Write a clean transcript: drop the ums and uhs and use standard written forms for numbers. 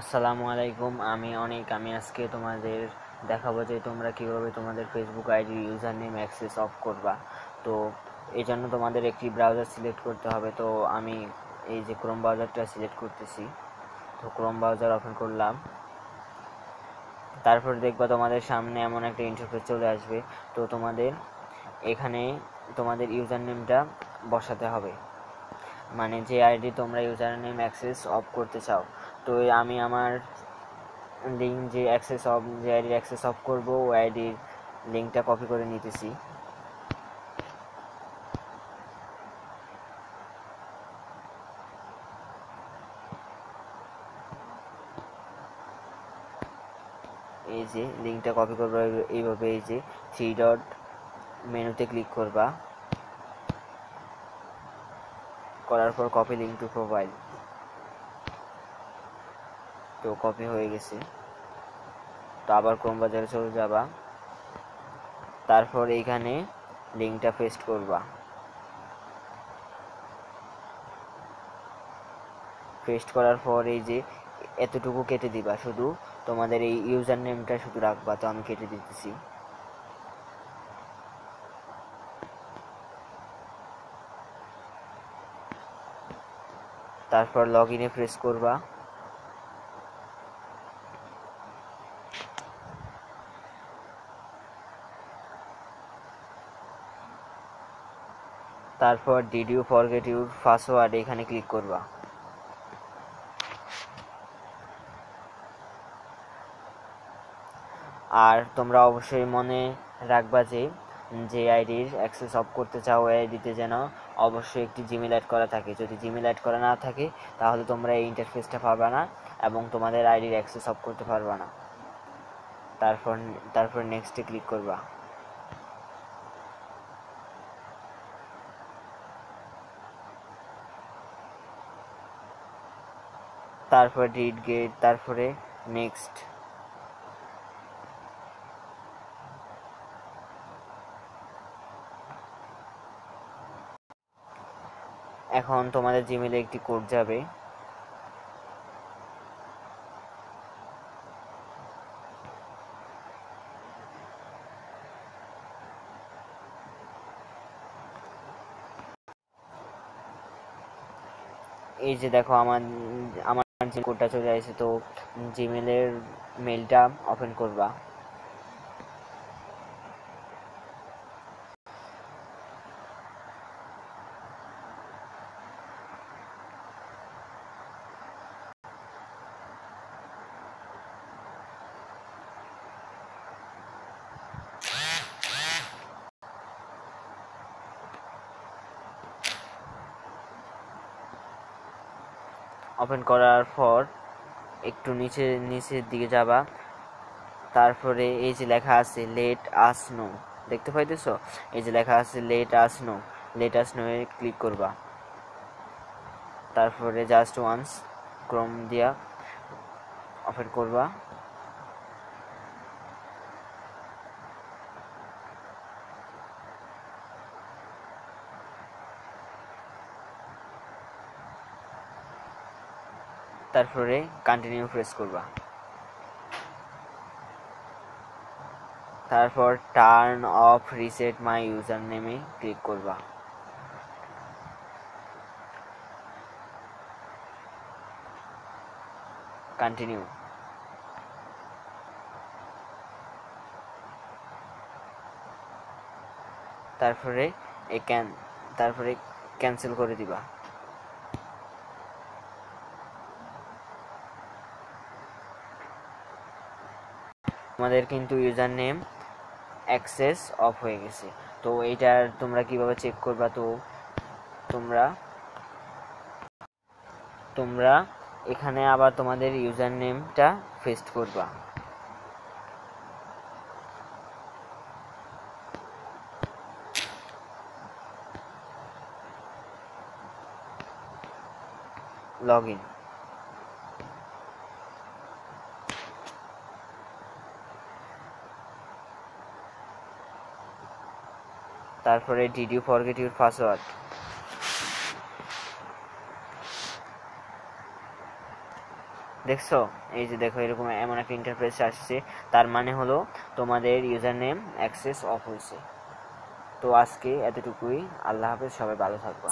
আসসালামু আলাইকুম। আমি আজকে তোমাদের দেখাবো যে তোমরা কিভাবে তোমাদের Facebook ID user name access of করবা। তো এই জন্য তোমাদের একটি ব্রাউজার সিলেক্ট করতে হবে। তো আমি এই যে ক্রোম ব্রাউজারটা সিলেক্ট করতেছি। তো ক্রোম ব্রাউজার ওপেন করলাম। তারপর দেখবা তোমাদের সামনে এমন একটা ইন্টারফেস চলে আসবে। তো তোমাদের এখানে তোমাদের ইউজার নেমটা বসাতে হবে, মানে যে আইডি তোমরা ইউজার নেম অ্যাক্সেস অফ করতে চাও। তো আমি আমার লিঙ্ক যে আইডির অ্যাক্সেস অফ করবো ওই আইডির লিঙ্কটা কপি করে নিতেছি। এই যে লিঙ্কটা কপি করবো এইভাবে, এই যে থ্রি ডট মেনুতে ক্লিক করবা, করার পর কপি লিঙ্ক টু প্রোফাইল। তো কপি হয়ে গেছে। তো আবার ক্রোম ব্রাউজারে চলে যাবা, তারপর এইখানে লিঙ্কটা পেস্ট করবা। পেস্ট করার পর এই যে এতটুকু কেটে দিবা, শুধু তোমাদের এই ইউজার নেমটা শুধু রাখবা। তো আমি কেটে দিতেছি। তারপর লগ ইনে প্রেস করবা। তারপর did you forget your password এখানে ক্লিক করবা। আর তোমরা অবশ্যই মনে রাখবা যে যে আইডির অ্যাক্সেস অফ করতে চাও ওই আইডিতে যেন অবশ্যই একটি জিমেল অ্যাড করা থাকে। যদি জিমেল অ্যাড করা না থাকে তাহলে তোমরা এই ইন্টারফেসটা পাবা না এবং তোমাদের আইডির অ্যাক্সেস অফ করতে পারবা না। তারপর নেক্সটে ক্লিক করবা। তারপর রিড গেট, তারপরে নেক্সট। এখন তোমাদের জিমেলে একটি কোড যাবে। এই যে দেখো আমার আমার যে কোডটা চলে আসছে। তো জিমেলের মেলটা ওপেন করবা। ওপেন করার পর একটু নিচের দিকে যাবা। তারপরে এই যে লেখা আছে লেট আস নো, দেখতে পাইতেছো? এই যে লেখা আছে লেট আস নো এ ক্লিক করবা। তারপরে জাস্ট ওয়ান্স ক্রোম দিয়া ওপেন করবা। তারপরে কন্টিনিউ প্রেস করবা। তারপর টার্ন অফ রিসেট মাই ইউজার নেমে ক্লিক করবা। কন্টিনিউ। তারপরে তারপরে ক্যান্সেল করে দিবা। আমাদের কিন্তু ইউজার নেম অ্যাক্সেস অফ হয়ে গেছে। তো এইটার তোমরা কিভাবে চেক করবা? তো তোমরা তোমরা এখানে আবার তোমাদের ইউজার নেমটা পেস্ট করবা। Log in. তারপরে did you forget your password. দেখছো, এই যে দেখো এরকম এমন একটা ইন্টারফেস আসছে, তার মানে হলো তোমাদের ইউজার নেম অ্যাক্সেস অফ হয়েছে। তো আজকে এতটুকুই, আল্লাহ হাফেজ, সবাই ভালো থাকবা।